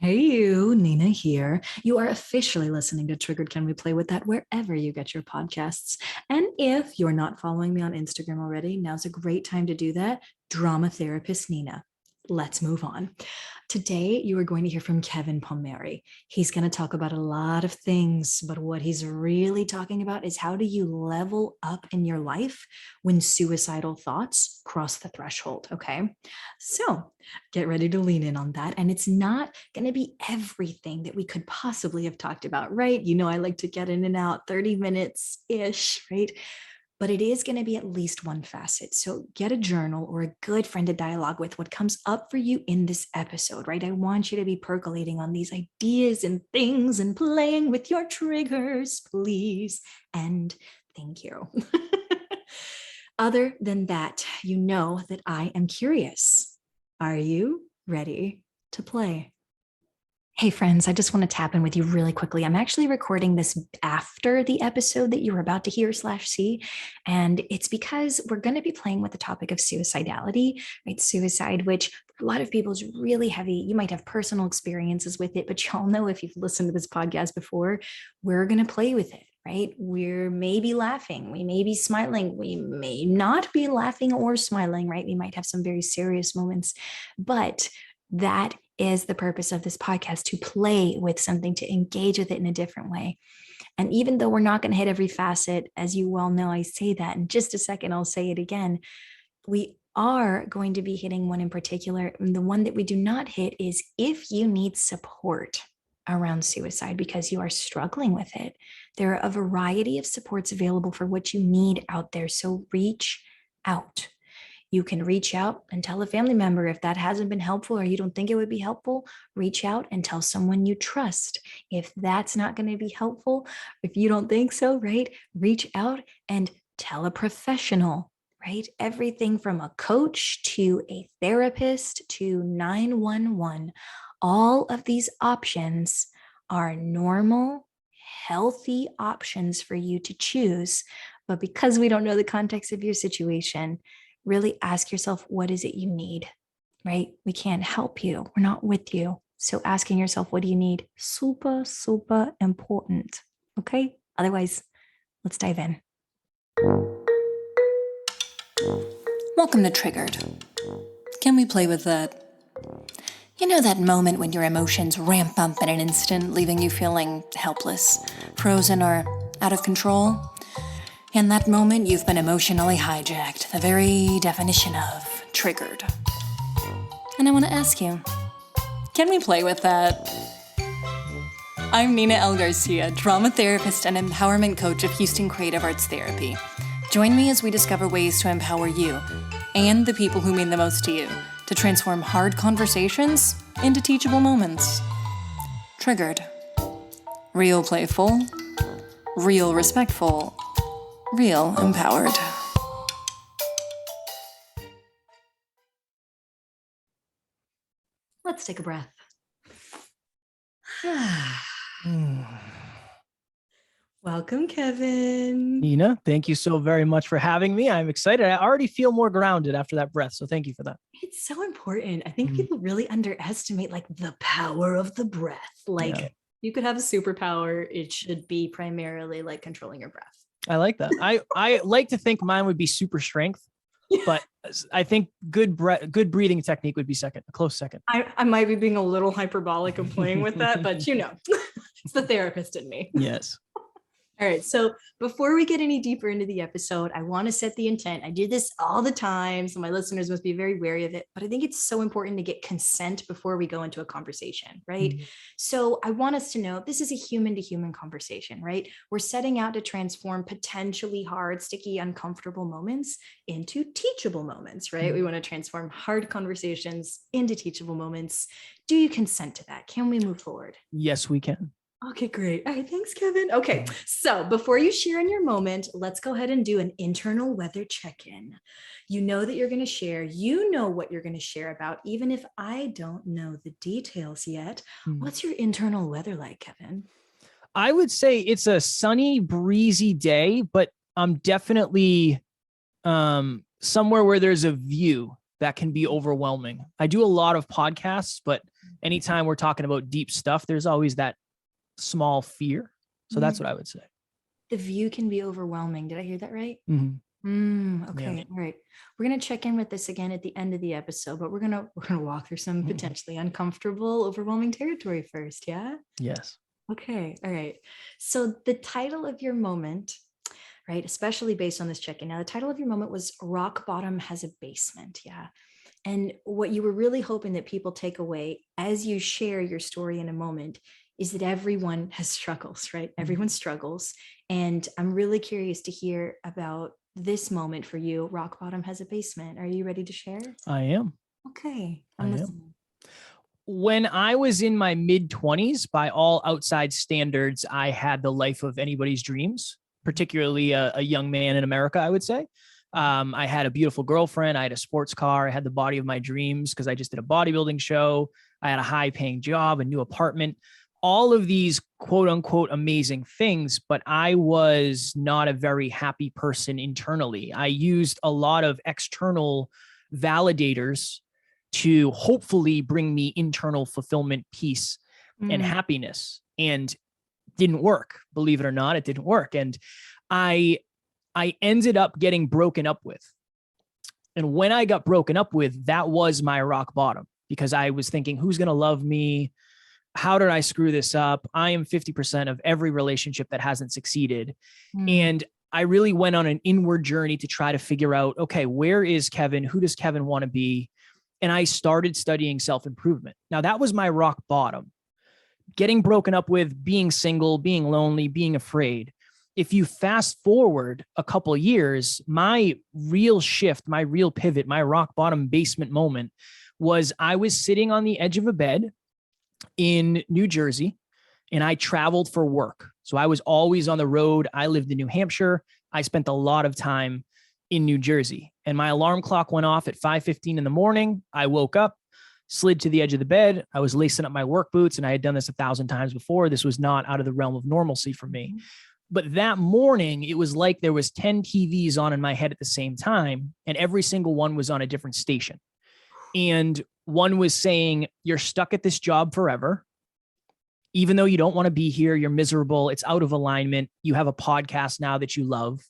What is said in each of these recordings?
Hey you, Nina here. You are officially listening to Triggered Can We Play With That wherever you get your podcasts. And if you're not following me on Instagram already, now's a great time to do that. Drama therapist Nina. Let's move on. Today, you are going to hear from Kevin Palmieri. He's going to talk about a lot of things, but what he's really talking about is how do you level up in your life when suicidal thoughts cross the threshold, okay? So get ready to lean in on that. And it's not going to be everything that we could possibly have talked about, right? You know, I like to get in and out 30 minutes-ish, right? But it is going to be at least one facet. So get a journal or a good friend to dialogue with what comes up for you in this episode, right? I want you to be percolating on these ideas and things and playing with your triggers, please. And thank you. Other than that, you know that I am curious. Are you ready to play? Hey friends, I just want to tap in with you really quickly. I'm actually recording this after the episode that you're about to hear/see. And it's because we're going to be playing with the topic of suicidality, right? Suicide, which for a lot of people is really heavy. You might have personal experiences with it, but y'all know if you've listened to this podcast before, we're going to play with it. Right? We're maybe laughing. We may be smiling. We may not be laughing or smiling, right? We might have some very serious moments, but that is the purpose of this podcast, to play with something, to engage with it in a different way. And even though we're not going to hit every facet, as you well know, I say that in just a second, I'll say it again. We are going to be hitting one in particular. And the one that we do not hit is if you need support around suicide because you are struggling with it. There are a variety of supports available for what you need out there. So reach out. You can reach out and tell a family member if that hasn't been helpful or you don't think it would be helpful. Reach out and tell someone you trust. If that's not going to be helpful, if you don't think so, right? Reach out and tell a professional, right? Everything from a coach to a therapist to 911. All of these options are normal, healthy options for you to choose. But because we don't know the context of your situation, really ask yourself, what is it you need, right? We can't help you. We're not with you. So asking yourself, what do you need? Super, super important. Okay? Otherwise, let's dive in. Welcome to Triggered. Can we play with that? You know that moment when your emotions ramp up in an instant, leaving you feeling helpless, frozen, or out of control? In that moment, you've been emotionally hijacked, the very definition of triggered. And I want to ask you, can we play with that? I'm Nina L. Garcia, drama therapist and empowerment coach of Houston Creative Arts Therapy. Join me as we discover ways to empower you and the people who mean the most to you to transform hard conversations into teachable moments. Triggered. Real playful. Real respectful. Real empowered. Let's take a breath. Welcome, Kevin. Nina, thank you so very much for having me. I'm excited. I already feel more grounded after that breath. So thank you for that. It's so important. I think people really underestimate like the power of the breath. Like you could have a superpower. It should be primarily like controlling your breath. I like that. I like to think mine would be super strength, but I think good breathing technique would be second, a close second. I might be being a little hyperbolic and playing with that, but you know, it's the therapist in me. Yes. All right. So before we get any deeper into the episode, I want to set the intent. I do this all the time, so my listeners must be very wary of it, but I think it's so important to get consent before we go into a conversation, right? Mm-hmm. So I want us to know this is a human to human conversation, right? We're setting out to transform potentially hard, sticky, uncomfortable moments into teachable moments, right? Mm-hmm. We want to transform hard conversations into teachable moments. Do you consent to that? Can we move forward? Yes, we can. Okay, great. All right, thanks, Kevin. Okay, so before you share in your moment, let's go ahead and do an internal weather check-in. You know that you're going to share. You know what you're going to share about, even if I don't know the details yet. What's your internal weather like, Kevin? I would say it's a sunny, breezy day, but I'm definitely somewhere where there's a view that can be overwhelming. I do a lot of podcasts, anytime we're talking about deep stuff, there's always that small fear. So that's what I would say. The view can be overwhelming. Did I hear that right? Mm-hmm. Okay. Yeah. All right. We're gonna check in with this again at the end of the episode, but we're gonna walk through some potentially uncomfortable, overwhelming territory first. Yeah. Yes. Okay. All right. So the title of your moment, right, especially based on this check-in. Now, the title of your moment was "Rock Bottom Has a Basement." Yeah. And what you were really hoping that people take away as you share your story in a moment is that everyone has struggles, right? Everyone struggles. And I'm really curious to hear about this moment for you. Rock Bottom Has a Basement. Are you ready to share? I am. Okay. I I'm am. listening. When I was in my mid-20s, by all outside standards, I had the life of anybody's dreams, particularly a young man in America, I would say. I had a beautiful girlfriend. I had a sports car. I had the body of my dreams because I just did a bodybuilding show. I had a high-paying job, a new apartment, all of these quote unquote amazing things, but I was not a very happy person internally. I used a lot of external validators to hopefully bring me internal fulfillment, peace, and happiness. And didn't work. Believe it or not, it didn't work. And I ended up getting broken up with. And when I got broken up with, that was my rock bottom because I was thinking, who's going to love me? How did I screw this up? I am 50% of every relationship that hasn't succeeded. And I really went on an inward journey to try to figure out, okay, where is Kevin? Who does Kevin want to be? And I started studying self-improvement. Now that was my rock bottom. Getting broken up with, being single, being lonely, being afraid. If you fast forward a couple of years, my real shift, my real pivot, my rock bottom basement moment was I was sitting on the edge of a bed in New Jersey and I traveled for work. So I was always on the road. I lived in New Hampshire. I spent a lot of time in New Jersey and my alarm clock went off at 5:15 in the morning. I woke up, slid to the edge of the bed. I was lacing up my work boots and I had done this 1,000 times before. This was not out of the realm of normalcy for me. But that morning, it was like there was 10 TVs on in my head at the same time, and every single one was on a different station. And one was saying, you're stuck at this job forever. Even though you don't want to be here, you're miserable. It's out of alignment. You have a podcast now that you love.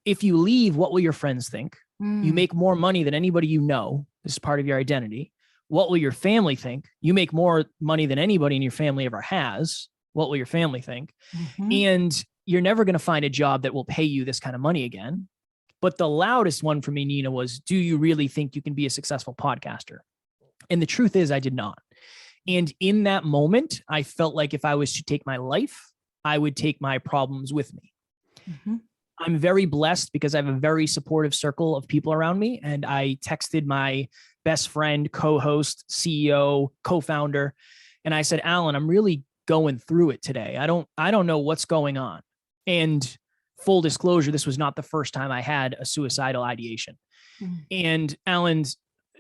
If you leave, what will your friends think? You make more money than anybody you know. This is part of your identity. What will your family think? You make more money than anybody in your family ever has. What will your family think? And you're never going to find a job that will pay you this kind of money again. But the loudest one for me, Nina, was, do you really think you can be a successful podcaster? And the truth is I did not. And in that moment, I felt like if I was to take my life, I would take my problems with me. I'm very blessed because I have a very supportive circle of people around me. And I texted my best friend, co-host, CEO, co-founder, and I said, Alan, I'm really going through it today. I don't know what's going on. And full disclosure, this was not the first time I had a suicidal ideation. And Alan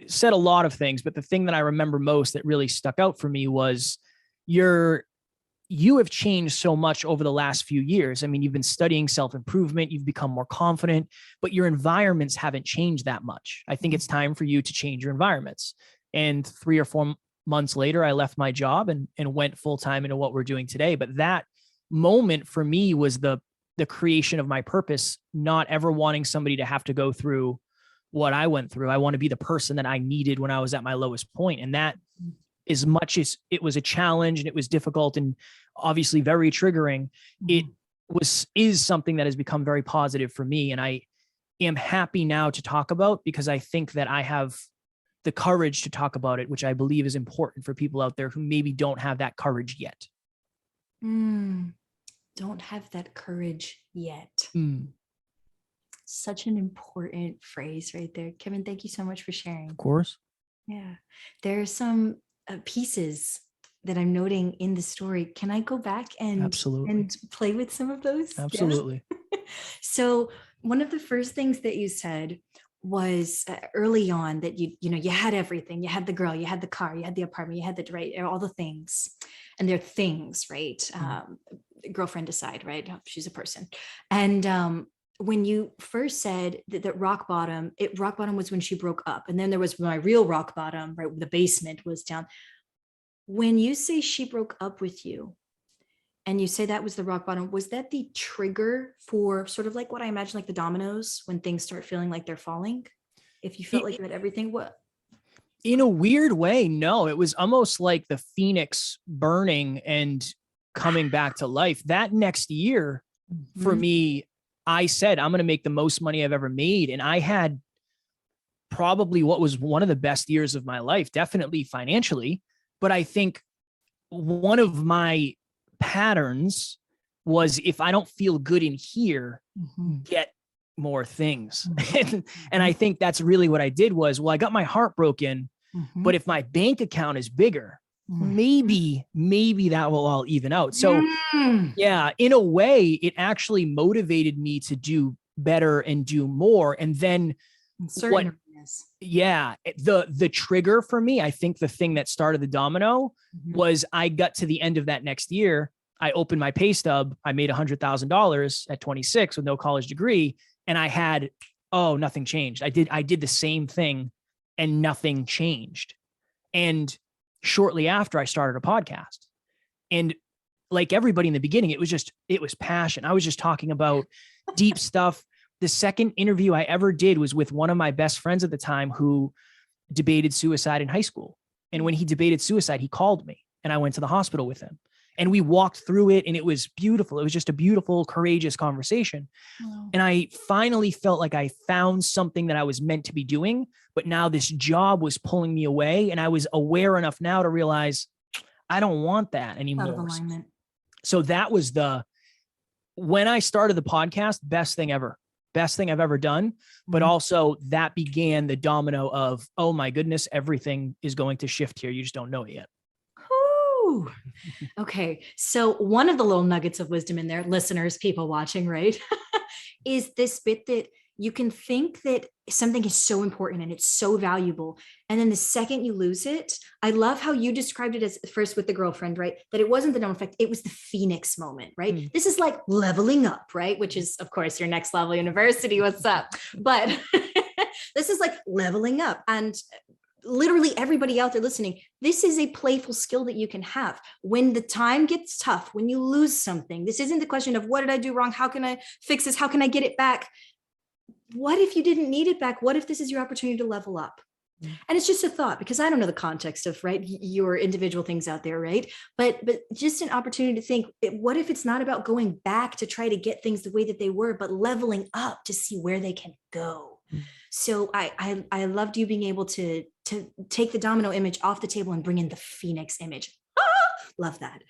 said a lot of things, but the thing that I remember most that really stuck out for me was you have changed so much over the last few years. I mean, you've been studying self-improvement, you've become more confident, but your environments haven't changed that much. I think it's time for you to change your environments. And 3 or 4 months later, I left my job and went full-time into what we're doing today. But that moment for me was the creation of my purpose, not ever wanting somebody to have to go through what I went through. I want to be the person that I needed when I was at my lowest point. And that, as much as it was a challenge and it was difficult and obviously very triggering, it is something that has become very positive for me. And I am happy now to talk about because I think that I have the courage to talk about it, which I believe is important for people out there who maybe don't have that courage yet. Don't have that courage yet. Such an important phrase right there. Kevin, thank you so much for sharing. Of course. Yeah. There are some pieces that I'm noting in the story. Can I go back and play with some of those? Absolutely. Yeah. So one of the first things that you said was early on that you had everything. You had the girl, you had the car, you had the apartment, you had the right, all the things, and they're things, right? Girlfriend aside, right? She's a person. And when you first said that rock bottom was when she broke up, and then there was my real rock bottom, right? The basement was down. When you say she broke up with you and you say that was the rock bottom, was that the trigger for sort of like what I imagine, like the dominoes when things start feeling like they're falling? If you felt like you had everything, what? In a weird way, no, it was almost like the phoenix burning and coming back to life. That next year for me, I said, I'm going to make the most money I've ever made. And I had probably what was one of the best years of my life, definitely financially. But I think one of my patterns was if I don't feel good in here, get more things. And I think that's really what I did was, well, I got my heart broken, but if my bank account is bigger, maybe that will all even out. So yeah, in a way, it actually motivated me to do better and do more. And then what, the trigger for me, I think the thing that started the domino was I got to the end of that next year. I opened my pay stub. I made $100,000 at 26 with no college degree. And I had, nothing changed. I did the same thing and nothing changed. And shortly after, I started a podcast. And like everybody in the beginning, it was passion. I was just talking about deep stuff. The second interview I ever did was with one of my best friends at the time who debated suicide in high school. And when he debated suicide, he called me and I went to the hospital with him. And we walked through it and it was beautiful. It was just a beautiful, courageous conversation. Wow. And I finally felt like I found something that I was meant to be doing, but now this job was pulling me away. And I was aware enough now to realize I don't want that anymore. Out of alignment. So that was when I started the podcast, best thing I've ever done. But also that began the domino of, oh my goodness, everything is going to shift here. You just don't know it yet. Okay. So one of the little nuggets of wisdom in there, listeners, people watching, right, is this bit that you can think that something is so important and it's so valuable. And then the second you lose it, I love how you described it as first with the girlfriend, right? That it wasn't the domino effect. It was the Phoenix moment, right? This is like leveling up, right? Which is, of course, your next level university. What's up? But this is like leveling up. And literally everybody out there listening, this is a playful skill that you can have when the time gets tough, when you lose something. This isn't the question of what did I do wrong? How can I fix this? How can I get it back? What if you didn't need it back? What if this is your opportunity to level up? And it's just a thought, because I don't know the context of, right, your individual things out there, right? But just an opportunity to think, what if it's not about going back to try to get things the way that they were, but leveling up to see where they can go? So I loved you being able to take the domino image off the table and bring in the Phoenix image. Love that.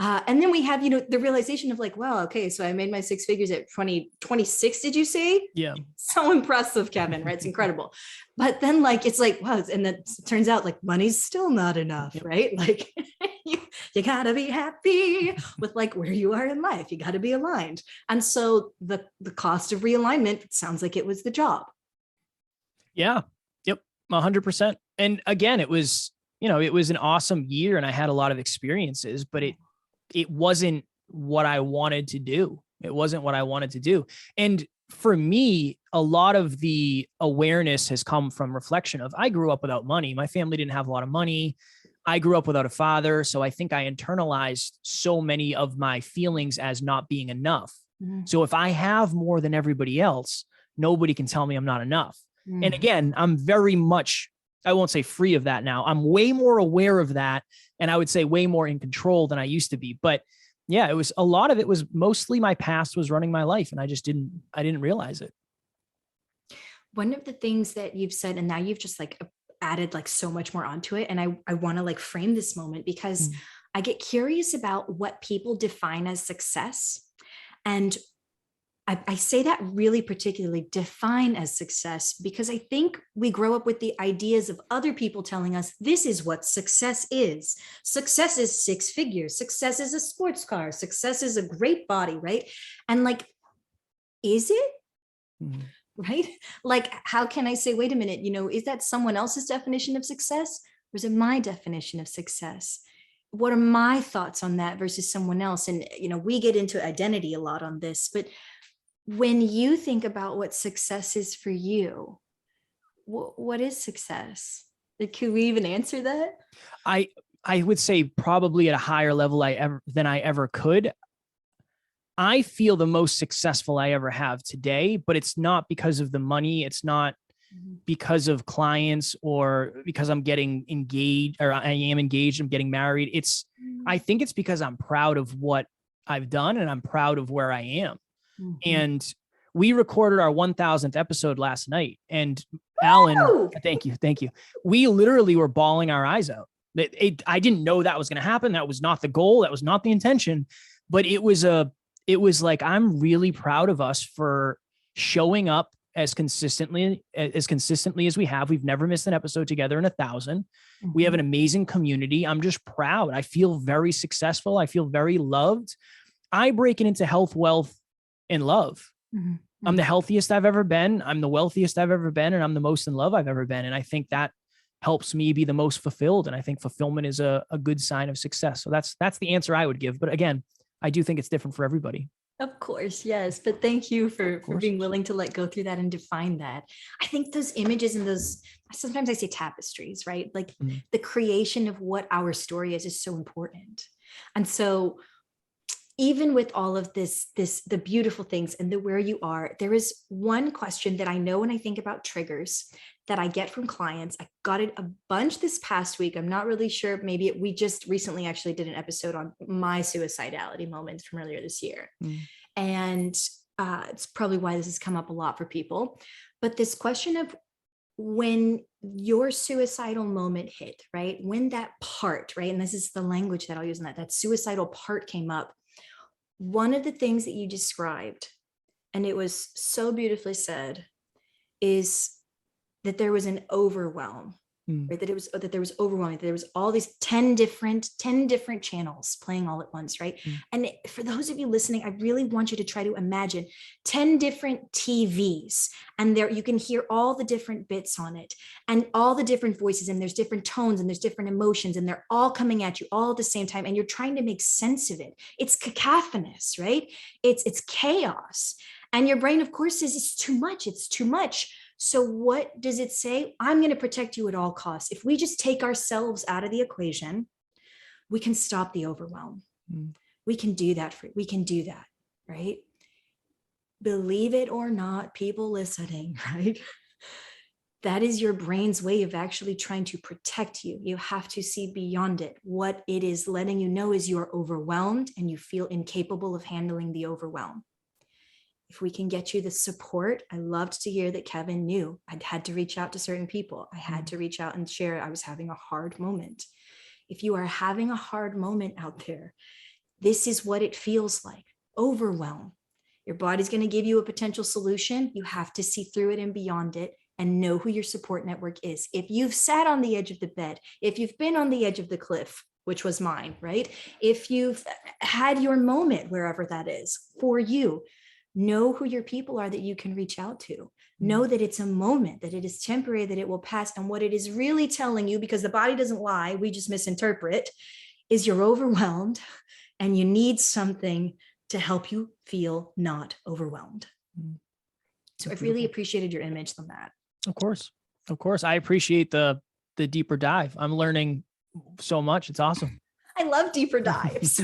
And then we have, the realization of like, wow, okay, so I made my six figures at 26, did you say? Yeah. So impressive, Kevin, right? It's incredible. But then like, it's like, wow. And then it turns out like money's still not enough, right? Like you gotta be happy with like where you are in life. You gotta be aligned. And so the cost of realignment sounds like it was the job. Yeah. Yep. 100%. And again, it was an awesome year and I had a lot of experiences, but it wasn't what I wanted to do. It wasn't what I wanted to do. And for me, a lot of the awareness has come from reflection of, I grew up without money. My family didn't have a lot of money. I grew up without a father. So I think I internalized so many of my feelings as not being enough. So if I have more than everybody else, nobody can tell me I'm not enough. And again, I'm very much, I won't say free of that now. I'm way more aware of that. And I would say way more in control than I used to be. But yeah, it was a lot of it was mostly my past was running my life. And I didn't realize it. One of the things that you've said, and now you've just like added like so much more onto it. And I want to like frame this moment because I get curious about what people define as success. And I say that really particularly define as success because I think we grow up with the ideas of other people telling us this is what success is. Success is six figures. Success is a sports car. Success is a great body, right? And like, is it? Right? Like, how can I say, wait a minute, is that someone else's definition of success? Or is it my definition of success? What are my thoughts on that versus someone else? And, we get into identity a lot on this, but when you think about what success is for you, what is success? Like, could we even answer that? I would say probably at a higher level than I ever could. I feel the most successful I ever have today, but it's not because of the money. It's not because of clients or because I'm getting engaged or I am engaged, I'm getting married. I think it's because I'm proud of what I've done and I'm proud of where I am. And we recorded our 1000th episode last night, and Alan, thank you. We literally were bawling our eyes out. I didn't know that was going to happen. That was not the goal. That was not the intention, but it was like, I'm really proud of us for showing up as consistently as we have. We've never missed an episode together in 1,000. We have an amazing community. I'm just proud. I feel very successful. I feel very loved. I break it into health, wealth, and love. I'm the healthiest I've ever been. I'm the wealthiest I've ever been. And I'm the most in love I've ever been. And I think that helps me be the most fulfilled. And I think fulfillment is a good sign of success. So that's the answer I would give. But again, I do think it's different for everybody. Of course, yes. But thank you for being willing to let go through that and define that. I think those images and those, sometimes I say tapestries, right? Like the creation of what our story is so important. And so even with all of the beautiful things and the where you are, there is one question that I know when I think about triggers that I get from clients. I got it a bunch this past week. I'm not really sure. Maybe we just recently actually did an episode on my suicidality moments from earlier this year. And it's probably why this has come up a lot for people. But this question of when your suicidal moment hit, right? When that part, right? And this is the language that I'll use in that suicidal part came up. One of the things that you described, and it was so beautifully said, is that there was an overwhelm, right? That there was overwhelming. There was all these 10 different channels playing all at once, right? And for those of you listening, I really want you to try to imagine 10 different TVs, and there you can hear all the different bits on it, and all the different voices, and there's different tones, and there's different emotions, and they're all coming at you all at the same time, and you're trying to make sense of it. It's cacophonous, right? It's chaos, and your brain, of course, says it's too much. It's too much. So what does it say? I'm going to protect you at all costs. If we just take ourselves out of the equation, we can stop the overwhelm. We can do that. We can do that, right? Believe it or not, people listening, right? That is your brain's way of actually trying to protect you. You have to see beyond it. What it is letting you know is you're overwhelmed and you feel incapable of handling the overwhelm. If we can get you the support, I loved to hear that Kevin knew I'd had to reach out to certain people. I had to reach out and share I was having a hard moment. If you are having a hard moment out there, this is what it feels like. Overwhelm. Your body's going to give you a potential solution. You have to see through it and beyond it and know who your support network is. If you've sat on the edge of the bed, if you've been on the edge of the cliff, which was mine, right? If you've had your moment, wherever that is for you, know who your people are that you can reach out to. Know that it's a moment, that it is temporary, that it will pass. And what it is really telling you, because the body doesn't lie, we just misinterpret, is you're overwhelmed and you need something to help you feel not overwhelmed. So I've really appreciated your image on that. Of course. I appreciate the deeper dive. I'm learning so much. It's awesome. I love deeper dives.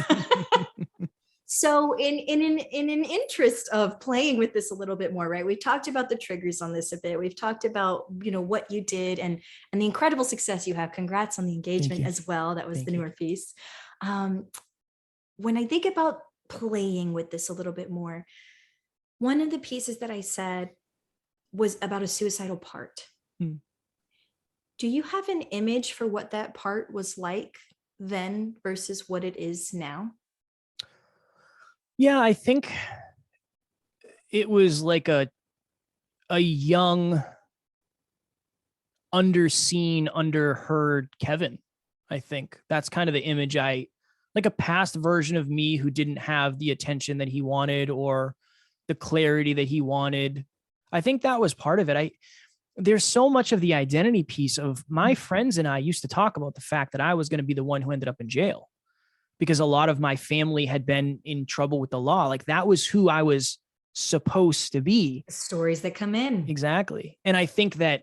So in an interest of playing with this a little bit more, right? We've talked about the triggers on this a bit. We've talked about, what you did and the incredible success you have. Congrats on the engagement as well. That was the newer piece. When I think about playing with this a little bit more, one of the pieces that I said was about a suicidal part. Do you have an image for what that part was like then versus what it is now? Yeah, I think it was like a young, underseen, underheard Kevin. I think that's kind of the image like a past version of me who didn't have the attention that he wanted or the clarity that he wanted. I think that was part of it. There's so much of the identity piece of my friends and I used to talk about the fact that I was going to be the one who ended up in jail, because a lot of my family had been in trouble with the law. Like that was who I was supposed to be. The stories that come in. Exactly. And I think that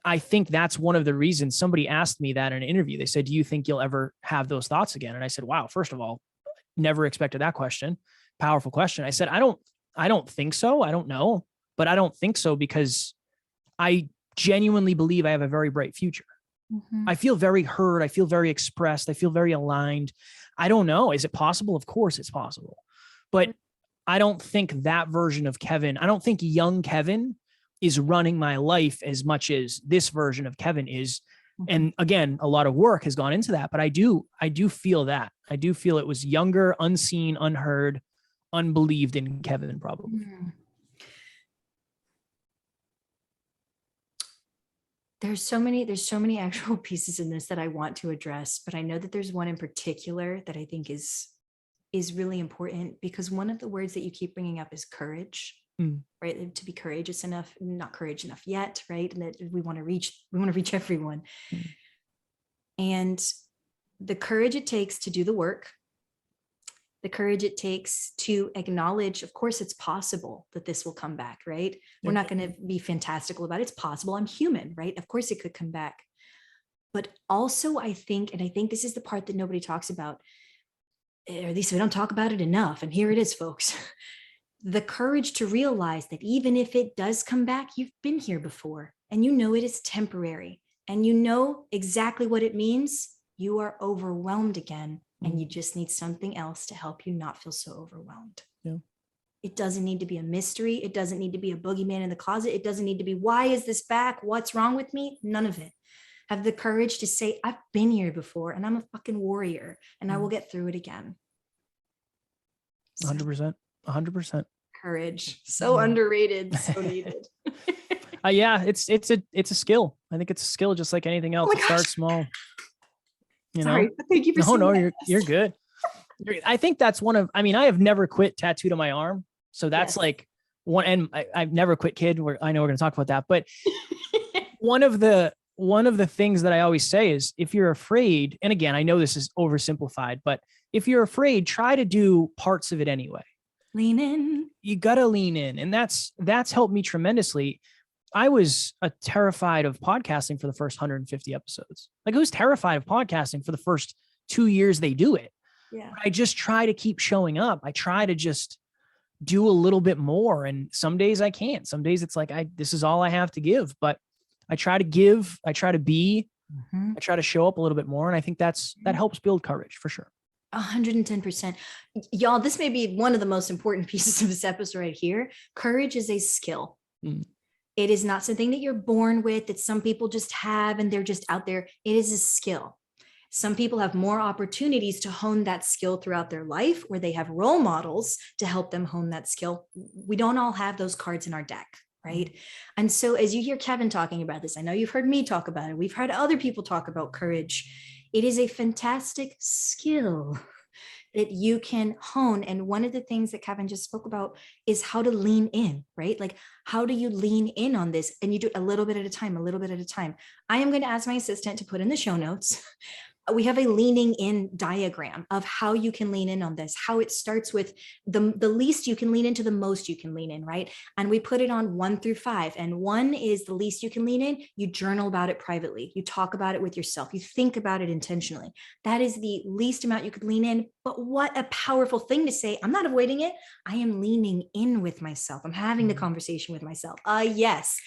I think that's one of the reasons. Somebody asked me that in an interview. They said, do you think you'll ever have those thoughts again? And I said, wow, first of all, never expected that question. Powerful question. I said, I don't think so. I don't know, but I don't think so because I genuinely believe I have a very bright future. I feel very heard. I feel very expressed. I feel very aligned. I don't know. Is it possible? Of course it's possible, but I don't think that version of Kevin, I don't think young Kevin is running my life as much as this version of Kevin is. And again, a lot of work has gone into that, but I do feel that. I do feel it was younger, unseen, unheard, unbelieved in Kevin, probably. There's so many actual pieces in this that I want to address, but I know that there's one in particular that I think is really important, because one of the words that you keep bringing up is courage. Right? To be courageous enough, not courage enough yet, right? And that we want to reach everyone. And the courage it takes to do the work, the courage it takes to acknowledge, of course, it's possible that this will come back, right? We're not going to be fantastical about it. It's possible. I'm human, right? Of course it could come back. But also I think this is the part that nobody talks about, or at least we don't talk about it enough. And here it is, folks. The courage to realize that even if it does come back, you've been here before and you know it is temporary and you know exactly what it means. You are overwhelmed again and you just need something else to help you not feel so overwhelmed. Yeah. It doesn't need to be a mystery. It doesn't need to be a boogeyman in the closet. It doesn't need to be, why is this back? What's wrong with me? None of it. Have the courage to say, I've been here before and I'm a fucking warrior and I will get through it again. 100%. 100%. Courage. So underrated, so needed. Yeah, it's a skill. I think it's a skill just like anything else. It starts small. Sorry, thank you for you're good. I think that's I have never quit tattooed on my arm. So that's like one, and I've never quit kid, where I know we're going to talk about that, but one of the things that I always say is, if you're afraid, and again, I know this is oversimplified, but if you're afraid, try to do parts of it anyway. Lean in. You got to lean in. And that's helped me tremendously. I was terrified of podcasting for the first 150 episodes. Like, I was terrified of podcasting for the first 2 years they do it. Yeah. I just try to keep showing up. I try to just do a little bit more. And some days I can't. Some days it's like, this is all I have to give, but I try to give, I try to be, I try to show up a little bit more. And I think that helps build courage for sure. 110%. Y'all, this may be one of the most important pieces of this episode right here. Courage is a skill. It is not something that you're born with, that some people just have and they're just out there. It is a skill. Some people have more opportunities to hone that skill throughout their life, where they have role models to help them hone that skill. We don't all have those cards in our deck, right? And so as you hear Kevin talking about this, I know you've heard me talk about it. We've heard other people talk about courage. It is a fantastic skill that you can hone. And one of the things that Kevin just spoke about is how to lean in, right? Like, how do you lean in on this? And you do it a little bit at a time, a little bit at a time. I am going to ask my assistant to put in the show notes. We have a leaning in diagram of how you can lean in on this, how it starts with the least you can lean into the most you can lean in, right? And we put it on 1 through 5. And 1 is the least you can lean in. You journal about it privately. You talk about it with yourself. You think about it intentionally. That is the least amount you could lean in. But what a powerful thing to say. I'm not avoiding it. I am leaning in with myself. I'm having the conversation with myself. Yes,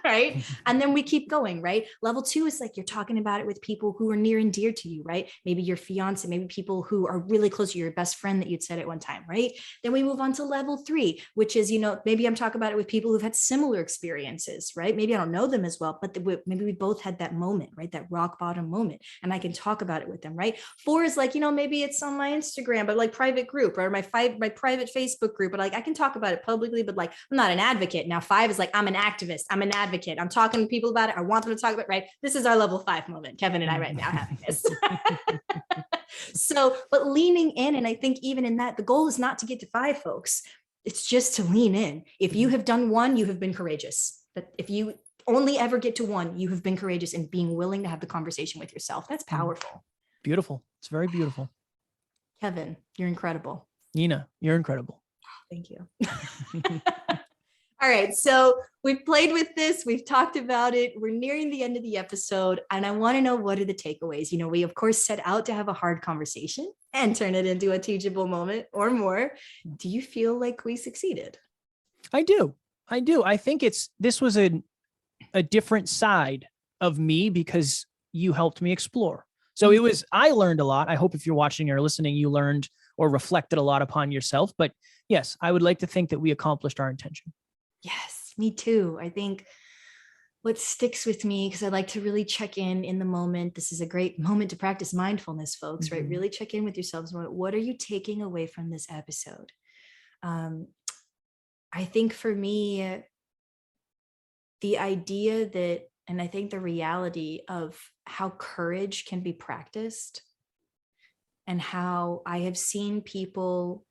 right? And then we keep going, right? Level 2 is like, you're talking about it with people who are near and dear to you, right? Maybe your fiance, maybe people who are really close to you, your best friend that you'd said at one time, right? Then we move on to level 3, which is, maybe I'm talking about it with people who've had similar experiences, right? Maybe I don't know them as well, but maybe we both had that moment, right? That rock bottom moment, and I can talk about it with them, right? 4 is like, maybe it's on my Instagram, but like private group, or my private Facebook group, but like I can talk about it publicly, but like I'm not an advocate. Now 5 is like, I'm an activist, I'm an advocate, I'm talking to people about it, I want them to talk about it, right? This is our level 5 moment, Kevin and I right now having this. So, but leaning in, and I think even in that, the goal is not to get to 5, folks. It's just to lean in. If you have done 1, you have been courageous. But if you only ever get to 1, you have been courageous in being willing to have the conversation with yourself. That's powerful. Beautiful. It's very beautiful. Kevin, you're incredible. Nina, you're incredible. Thank you. All right. So we've played with this. We've talked about it. We're nearing the end of the episode. And I want to know, what are the takeaways? We, of course, set out to have a hard conversation and turn it into a teachable moment or more. Do you feel like we succeeded? I do. I think this was a different side of me because you helped me explore. So I learned a lot. I hope if you're watching or listening, you learned or reflected a lot upon yourself. But yes, I would like to think that we accomplished our intention. Yes, me too. I think what sticks with me, because I like to really check in the moment. This is a great moment to practice mindfulness, folks, right? Really check in with yourselves. What are you taking away from this episode? I think for me, the idea that, and I think the reality of how courage can be practiced, and how I have seen people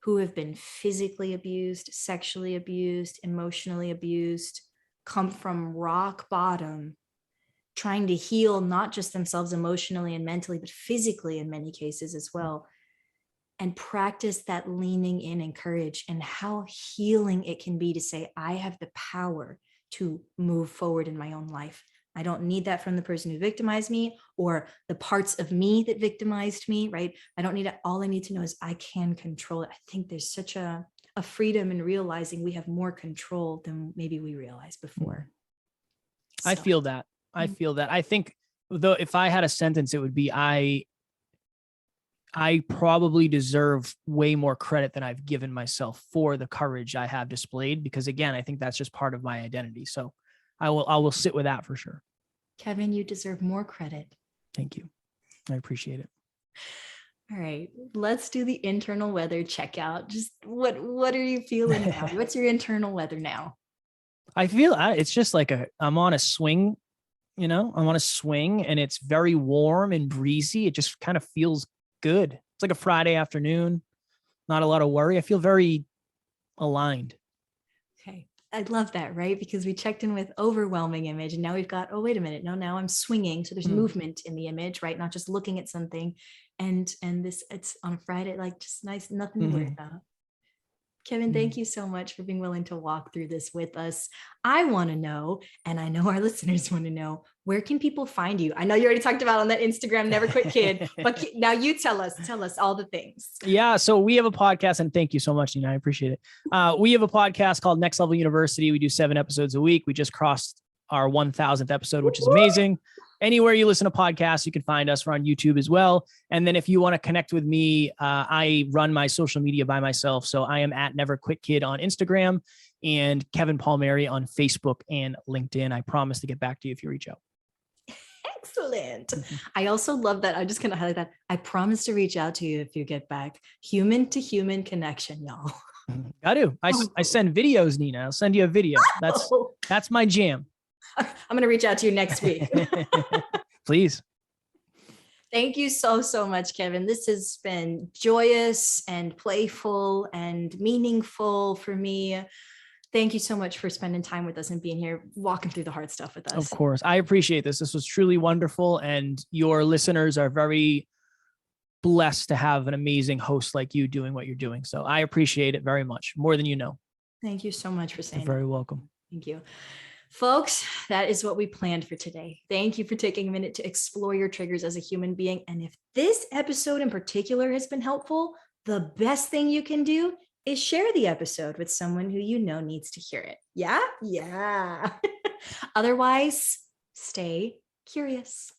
who have been physically abused, sexually abused, emotionally abused, come from rock bottom, trying to heal not just themselves emotionally and mentally, but physically in many cases as well, and practice that leaning in and courage, and how healing it can be to say, I have the power to move forward in my own life. I don't need that from the person who victimized me or the parts of me that victimized me, right? I don't need it. All I need to know is I can control it. I think there's such a freedom in realizing we have more control than maybe we realized before. I feel that. I think, though, if I had a sentence, it would be, I probably deserve way more credit than I've given myself for the courage I have displayed, because again, I think that's just part of my identity. So I will sit with that for sure. Kevin, you deserve more credit. Thank you. I appreciate it. All right, let's do the internal weather checkout. Just what are you feeling now? What's your internal weather now? I feel it's just like I'm on a swing, I'm on a swing, and it's very warm and breezy. It just kind of feels good. It's like a Friday afternoon, not a lot of worry. I feel very aligned. Okay. I love that, right? Because we checked in with overwhelming image, and now we've got, oh, wait a minute. No, now I'm swinging. So there's movement in the image, right? Not just looking at something. And this, it's on a Friday, like just nice, nothing to worry about. Kevin, thank you so much for being willing to walk through this with us. I want to know, and I know our listeners want to know, where can people find you? I know you already talked about on that Instagram, Never Quit Kid, but now you tell us all the things. Yeah. So we have a podcast, and thank you so much, Nina. I appreciate it. We have a podcast called Next Level University. We do 7 episodes a week. We just crossed our 1000th episode, which is amazing. Anywhere you listen to podcasts, you can find us. We're on YouTube as well. And then if you want to connect with me, I run my social media by myself. So I am at Never Quit Kid on Instagram and Kevin Palmieri on Facebook and LinkedIn. I promise to get back to you if you reach out. Excellent. I also love that. I'm just going to highlight that. I promise to reach out to you if you get back. Human to human connection, y'all. I do. I send videos, Nina. I'll send you a video. That's my jam. I'm going to reach out to you next week. Please. Thank you so much, Kevin. This has been joyous and playful and meaningful for me. Thank you so much for spending time with us and being here, walking through the hard stuff with us. Of course. I appreciate this. This was truly wonderful. And your listeners are very blessed to have an amazing host like you doing what you're doing. So I appreciate it very much, more than you know. Thank you so much for saying You're very welcome. Thank you. Folks, that is what we planned for today. Thank you for taking a minute to explore your triggers as a human being. And if this episode in particular has been helpful, the best thing you can do is share the episode with someone who you know needs to hear it. Yeah. Otherwise, stay curious.